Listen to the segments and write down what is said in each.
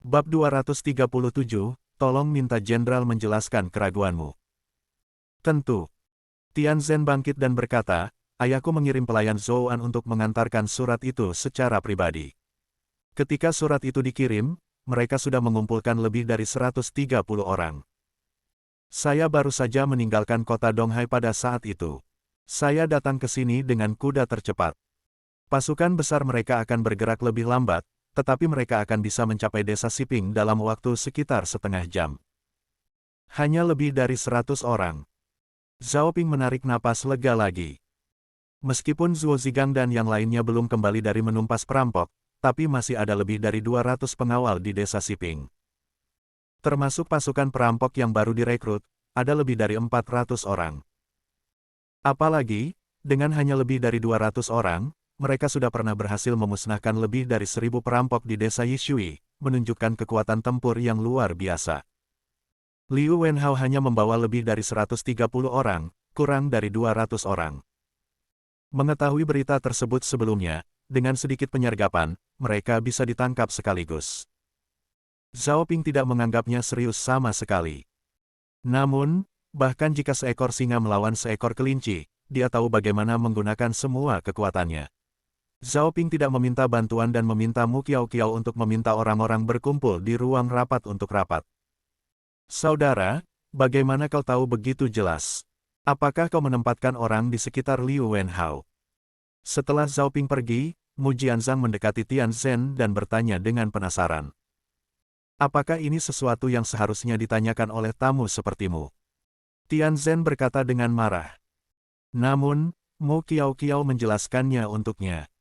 Bab 237, tolong minta jenderal menjelaskan keraguanmu. Tentu. Tianzhen bangkit dan berkata, ayahku mengirim pelayan Zhouan untuk mengantarkan surat itu secara pribadi. Ketika surat itu dikirim, mereka sudah mengumpulkan lebih dari 130 orang. Saya baru saja meninggalkan kota Donghai pada saat itu. Saya datang ke sini dengan kuda tercepat. Pasukan besar mereka akan bergerak lebih lambat, tetapi mereka akan bisa mencapai desa Siping dalam waktu sekitar setengah jam. Hanya lebih dari 100 orang. Zhao Ping menarik napas lega lagi. Meskipun Zhuo Zigang dan yang lainnya belum kembali dari menumpas perampok, tapi masih ada lebih dari 200 pengawal di desa Siping. Termasuk pasukan perampok yang baru direkrut, ada lebih dari 400 orang. Apalagi, dengan hanya lebih dari 200 orang, mereka sudah pernah berhasil memusnahkan lebih dari 1000 perampok di desa Yishui, menunjukkan kekuatan tempur yang luar biasa. Liu Wenhao hanya membawa lebih dari 130 orang, kurang dari 200 orang. Mengetahui berita tersebut sebelumnya, dengan sedikit penyergapan, mereka bisa ditangkap sekaligus. Zhao Ping tidak menganggapnya serius sama sekali. Namun, bahkan jika seekor singa melawan seekor kelinci, dia tahu bagaimana menggunakan semua kekuatannya. Zhao Ping tidak meminta bantuan dan meminta Mu Qiao untuk meminta orang-orang berkumpul di ruang rapat untuk rapat. Saudara, bagaimana kau tahu begitu jelas? Apakah kau menempatkan orang di sekitar Liu Wenhao? Setelah Zhao Ping pergi, Mu Jianzhang mendekati Tianzhen dan bertanya dengan penasaran. Apakah ini sesuatu yang seharusnya ditanyakan oleh tamu sepertimu? Tianzhen berkata dengan marah. Namun, Mu Qiao menjelaskannya untuknya.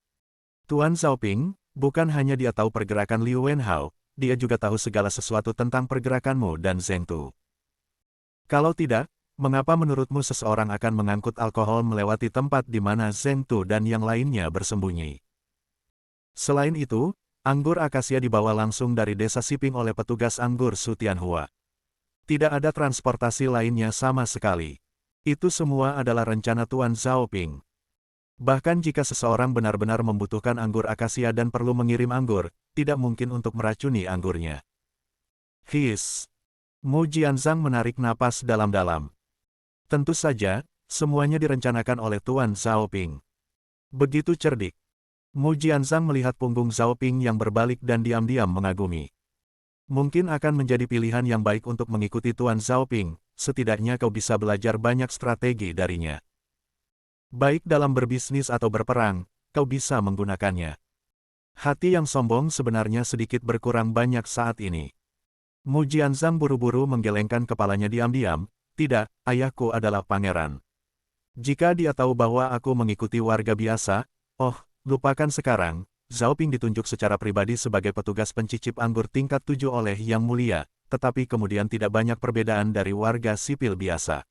Tuan Zhao Ping, bukan hanya dia tahu pergerakan Liu Wenhao, dia juga tahu segala sesuatu tentang pergerakanmu dan Zheng Tu. Kalau tidak, mengapa menurutmu seseorang akan mengangkut alkohol melewati tempat di mana Zheng Tu dan yang lainnya bersembunyi? Selain itu, anggur akasia dibawa langsung dari desa Siping oleh petugas anggur Su Tianhua. Tidak ada transportasi lainnya sama sekali. Itu semua adalah rencana Tuan Zhao Ping. Bahkan jika seseorang benar-benar membutuhkan anggur akasia dan perlu mengirim anggur, tidak mungkin untuk meracuni anggurnya. His. Mu Jianzhang menarik napas dalam-dalam. Tentu saja, semuanya direncanakan oleh Tuan Zhao Ping. Begitu cerdik. Mu Jianzhang melihat punggung Zhao Ping yang berbalik dan diam-diam mengagumi. Mungkin akan menjadi pilihan yang baik untuk mengikuti Tuan Zhao Ping, setidaknya kau bisa belajar banyak strategi darinya. Baik dalam berbisnis atau berperang, kau bisa menggunakannya. Hati yang sombong sebenarnya sedikit berkurang banyak saat ini. Mu Jianzhang buru-buru menggelengkan kepalanya diam-diam, tidak, ayahku adalah pangeran. Jika dia tahu bahwa aku mengikuti warga biasa, lupakan sekarang, Zhao Ping ditunjuk secara pribadi sebagai petugas pencicip anggur tingkat 7 oleh Yang Mulia, tetapi kemudian tidak banyak perbedaan dari warga sipil biasa.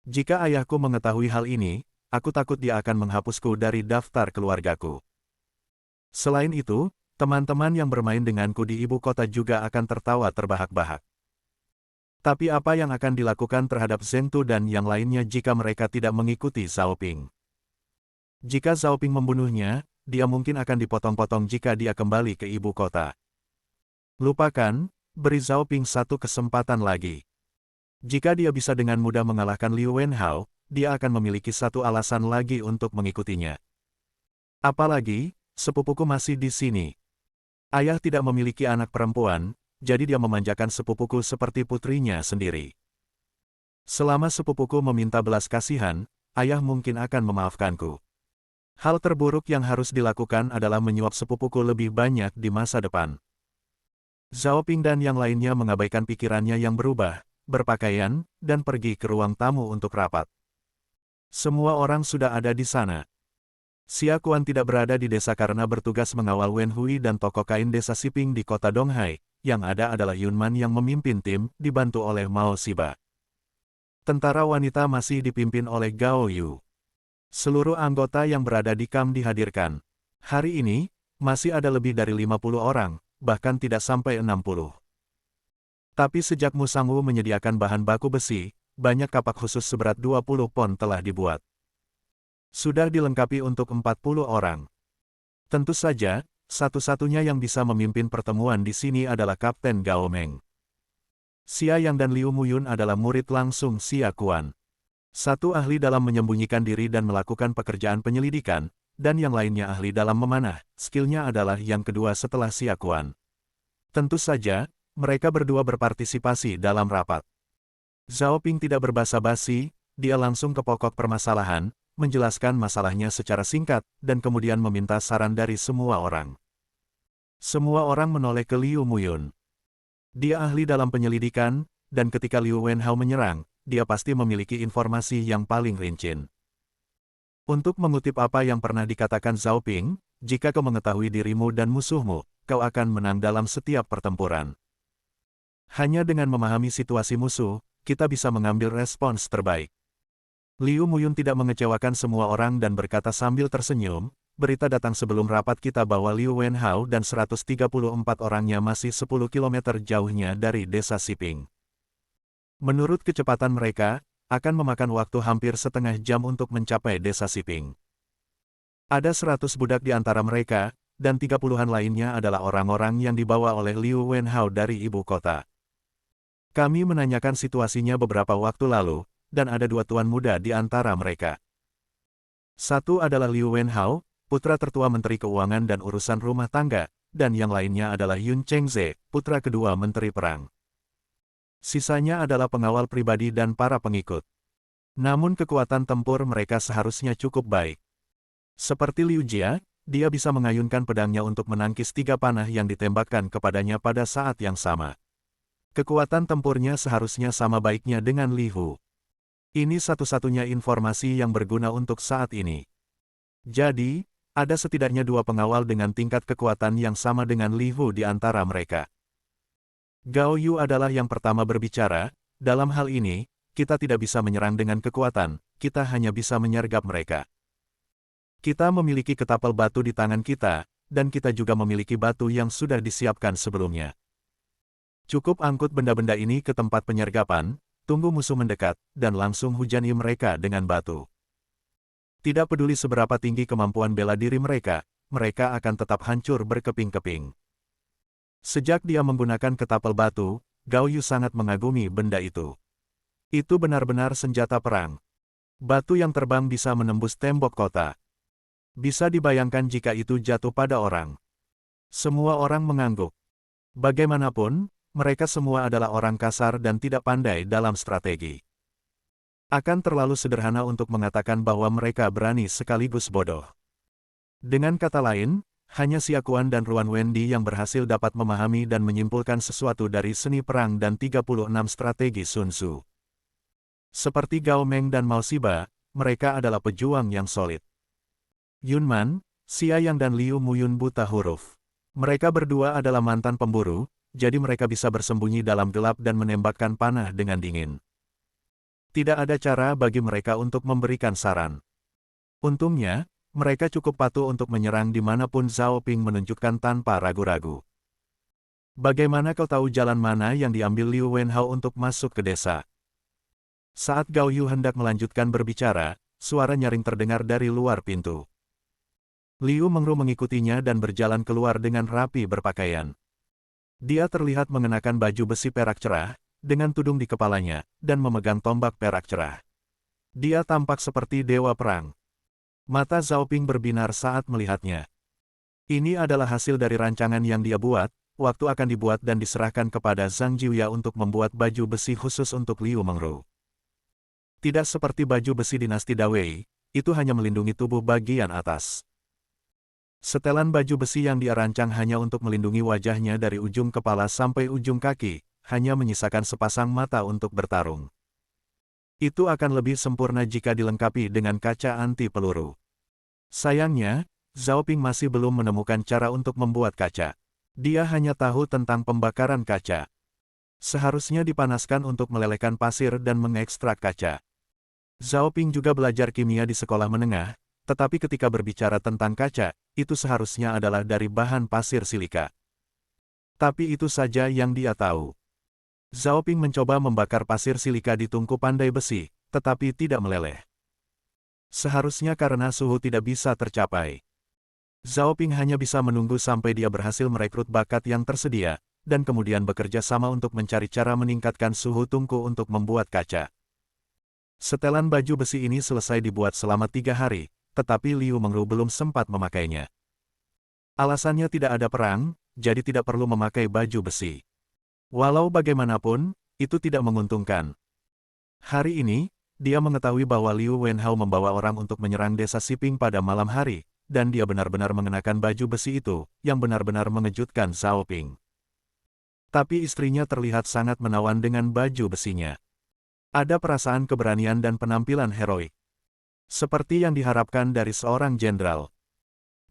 Jika ayahku mengetahui hal ini, aku takut dia akan menghapusku dari daftar keluargaku. Selain itu, teman-teman yang bermain denganku di ibu kota juga akan tertawa terbahak-bahak. Tapi apa yang akan dilakukan terhadap Zheng Tu dan yang lainnya jika mereka tidak mengikuti Zhao Ping? Jika Zhao Ping membunuhnya, dia mungkin akan dipotong-potong jika dia kembali ke ibu kota. Lupakan, beri Zhao Ping satu kesempatan lagi. Jika dia bisa dengan mudah mengalahkan Liu Wenhao, dia akan memiliki satu alasan lagi untuk mengikutinya. Apalagi, sepupuku masih di sini. Ayah tidak memiliki anak perempuan, jadi dia memanjakan sepupuku seperti putrinya sendiri. Selama sepupuku meminta belas kasihan, ayah mungkin akan memaafkanku. Hal terburuk yang harus dilakukan adalah menyuap sepupuku lebih banyak di masa depan. Zhao Ping dan yang lainnya mengabaikan pikirannya yang berubah, berpakaian, dan pergi ke ruang tamu untuk rapat. Semua orang sudah ada di sana. Xia Kuan tidak berada di desa karena bertugas mengawal Wen Hui dan toko kain desa Siping di kota Donghai, yang ada adalah Yunman yang memimpin tim, dibantu oleh Mao Xiba. Tentara wanita masih dipimpin oleh Gao Yu. Seluruh anggota yang berada di kamp dihadirkan. Hari ini, masih ada lebih dari 50 orang, bahkan tidak sampai 60. Tapi sejak Musangwu menyediakan bahan baku besi, banyak kapak khusus seberat 20 pon telah dibuat. Sudah dilengkapi untuk 40 orang. Tentu saja, Satu-satunya yang bisa memimpin pertemuan di sini adalah Kapten Gao Meng. Xia Yang dan Liu Muyun adalah murid langsung Xia Kuan. Satu ahli dalam menyembunyikan diri dan melakukan pekerjaan penyelidikan, dan yang lainnya ahli dalam memanah. Skillnya adalah yang kedua setelah Xia Kuan. Tentu saja, mereka berdua berpartisipasi dalam rapat. Zhao Ping tidak berbasa-basi, dia langsung ke pokok permasalahan, menjelaskan masalahnya secara singkat, dan kemudian meminta saran dari semua orang. Semua orang menoleh ke Liu Muyun. Dia ahli dalam penyelidikan, dan ketika Liu Wenhao menyerang, dia pasti memiliki informasi yang paling rinci. Untuk mengutip apa yang pernah dikatakan Zhao Ping, jika kau mengetahui dirimu dan musuhmu, kau akan menang dalam setiap pertempuran. Hanya dengan memahami situasi musuh, kita bisa mengambil respons terbaik. Liu Muyun tidak mengecewakan semua orang dan berkata sambil tersenyum, berita datang sebelum rapat kita bahwa Liu Wenhao dan 134 orangnya masih 10 km jauhnya dari desa Siping. Menurut kecepatan mereka, akan memakan waktu hampir setengah jam untuk mencapai desa Siping. Ada 100 budak di antara mereka, dan 30-an lainnya adalah orang-orang yang dibawa oleh Liu Wenhao dari ibu kota. Kami menanyakan situasinya beberapa waktu lalu, dan ada 2 tuan muda di antara mereka. Satu adalah Liu Wenhao, putra tertua Menteri Keuangan dan Urusan Rumah Tangga, dan yang lainnya adalah Yun Chengze, putra kedua Menteri Perang. Sisanya adalah pengawal pribadi dan para pengikut. Namun kekuatan tempur mereka seharusnya cukup baik. Seperti Liu Jia, dia bisa mengayunkan pedangnya untuk menangkis 3 panah yang ditembakkan kepadanya pada saat yang sama. Kekuatan tempurnya seharusnya sama baiknya dengan Li Hu. Ini satu-satunya informasi yang berguna untuk saat ini. Jadi, ada setidaknya 2 pengawal dengan tingkat kekuatan yang sama dengan Li Hu di antara mereka. Gao Yu adalah yang pertama berbicara, dalam hal ini, kita tidak bisa menyerang dengan kekuatan, kita hanya bisa menyergap mereka. Kita memiliki ketapel batu di tangan kita, dan kita juga memiliki batu yang sudah disiapkan sebelumnya. Cukup angkut benda-benda ini ke tempat penyergapan, tunggu musuh mendekat, dan langsung hujani mereka dengan batu. Tidak peduli seberapa tinggi kemampuan bela diri mereka, mereka akan tetap hancur berkeping-keping. Sejak dia menggunakan ketapel batu, Gao Yu sangat mengagumi benda itu. Itu benar-benar senjata perang. Batu yang terbang bisa menembus tembok kota. Bisa dibayangkan jika itu jatuh pada orang. Semua orang mengangguk. Bagaimanapun, mereka semua adalah orang kasar dan tidak pandai dalam strategi. Akan terlalu sederhana untuk mengatakan bahwa mereka berani sekaligus bodoh. Dengan kata lain, hanya Xia Kuan dan Ruan Wendi yang berhasil dapat memahami dan menyimpulkan sesuatu dari seni perang dan 36 strategi Sun Tzu. Seperti Gao Meng dan Mao Xiba, mereka adalah pejuang yang solid. Yun Man, Xia Yang dan Liu Muyun buta huruf. Mereka berdua adalah mantan pemburu, jadi mereka bisa bersembunyi dalam gelap dan menembakkan panah dengan dingin. Tidak ada cara bagi mereka untuk memberikan saran. Untungnya, mereka cukup patuh untuk menyerang dimanapun Zhao Ping menunjukkan tanpa ragu-ragu. Bagaimana kau tahu jalan mana yang diambil Liu Wenhao untuk masuk ke desa? Saat Gao Yu hendak melanjutkan berbicara, suara nyaring terdengar dari luar pintu. Liu Mengru mengikutinya dan berjalan keluar dengan rapi berpakaian. Dia terlihat mengenakan baju besi perak cerah, dengan tudung di kepalanya, dan memegang tombak perak cerah. Dia tampak seperti dewa perang. Mata Zhao Ping berbinar saat melihatnya. Ini adalah hasil dari rancangan yang dia buat, waktu akan dibuat dan diserahkan kepada Zhang Jiuya untuk membuat baju besi khusus untuk Liu Mengru. Tidak seperti baju besi dinasti Dawei, itu hanya melindungi tubuh bagian atas. Setelan baju besi yang dia rancang hanya untuk melindungi wajahnya dari ujung kepala sampai ujung kaki, hanya menyisakan sepasang mata untuk bertarung. Itu akan lebih sempurna jika dilengkapi dengan kaca anti peluru. Sayangnya, Zhao Ping masih belum menemukan cara untuk membuat kaca. Dia hanya tahu tentang pembakaran kaca. Seharusnya dipanaskan untuk melelehkan pasir dan mengekstrak kaca. Zhao Ping juga belajar kimia di sekolah menengah, tetapi ketika berbicara tentang kaca, itu seharusnya adalah dari bahan pasir silika. Tapi itu saja yang dia tahu. Zhao Ping mencoba membakar pasir silika di tungku pandai besi, tetapi tidak meleleh. Seharusnya karena suhu tidak bisa tercapai. Zhao Ping hanya bisa menunggu sampai dia berhasil merekrut bakat yang tersedia, dan kemudian bekerja sama untuk mencari cara meningkatkan suhu tungku untuk membuat kaca. Setelan baju besi ini selesai dibuat selama 3 hari, tetapi Liu Mengru belum sempat memakainya. Alasannya tidak ada perang, jadi tidak perlu memakai baju besi. Walau bagaimanapun, itu tidak menguntungkan. Hari ini, dia mengetahui bahwa Liu Wenhao membawa orang untuk menyerang desa Siping pada malam hari, dan dia benar-benar mengenakan baju besi itu, yang benar-benar mengejutkan Zhao Ping. Tapi istrinya terlihat sangat menawan dengan baju besinya. Ada perasaan keberanian dan penampilan heroik. Seperti yang diharapkan dari seorang jenderal.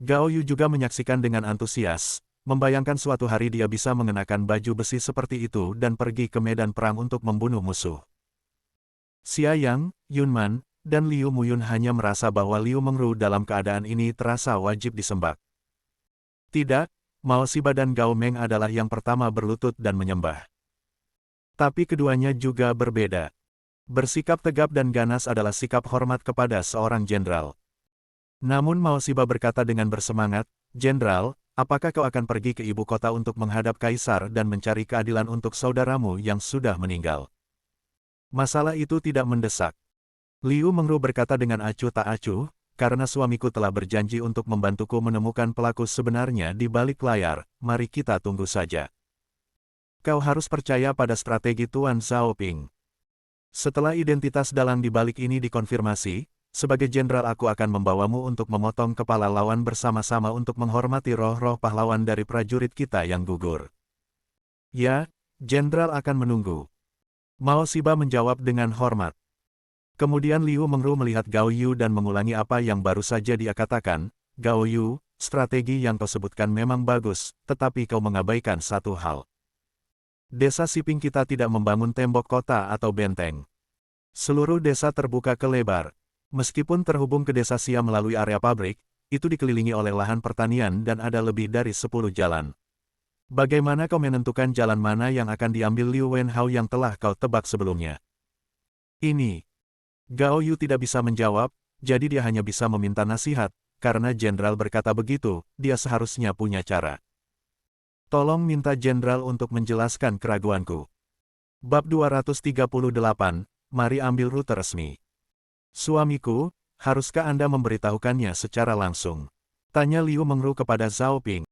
Gao Yu juga menyaksikan dengan antusias, membayangkan suatu hari dia bisa mengenakan baju besi seperti itu dan pergi ke medan perang untuk membunuh musuh. Xia Yang, Yun Man, dan Liu Muyun hanya merasa bahwa Liu Mengru dalam keadaan ini terasa wajib disembah. Tidak, Mao Xiba dan Gao Meng adalah yang pertama berlutut dan menyembah. Tapi keduanya juga berbeda. Bersikap tegap dan ganas adalah sikap hormat kepada seorang jenderal. Namun Mao Xiba berkata dengan bersemangat, "Jenderal, apakah kau akan pergi ke ibu kota untuk menghadap kaisar dan mencari keadilan untuk saudaramu yang sudah meninggal?" Masalah itu tidak mendesak. Liu Mengru berkata dengan acuh tak acuh, "Karena suamiku telah berjanji untuk membantuku menemukan pelaku sebenarnya di balik layar, mari kita tunggu saja. Kau harus percaya pada strategi Tuan Zhao Ping. Setelah identitas dalang di balik ini dikonfirmasi, sebagai jenderal aku akan membawamu untuk memotong kepala lawan bersama-sama untuk menghormati roh-roh pahlawan dari prajurit kita yang gugur." "Ya, jenderal akan menunggu." Mao Xiba menjawab dengan hormat. Kemudian Liu Mengru melihat Gao Yu dan mengulangi apa yang baru saja dia katakan, "Gao Yu, strategi yang kau sebutkan memang bagus, tetapi kau mengabaikan satu hal. Desa Siping kita tidak membangun tembok kota atau benteng. Seluruh desa terbuka ke lebar. Meskipun terhubung ke desa Xia melalui area pabrik, itu dikelilingi oleh lahan pertanian dan ada lebih dari 10 jalan. Bagaimana kau menentukan jalan mana yang akan diambil Liu Wenhao yang telah kau tebak sebelumnya?" Ini. Gao Yu tidak bisa menjawab, jadi dia hanya bisa meminta nasihat, karena jenderal berkata begitu, dia seharusnya punya cara. Tolong minta jenderal untuk menjelaskan keraguanku. Bab 238, mari ambil rute resmi. "Suamiku, haruskah Anda memberitahukannya secara langsung?" tanya Liu Mengru kepada Zhao Ping.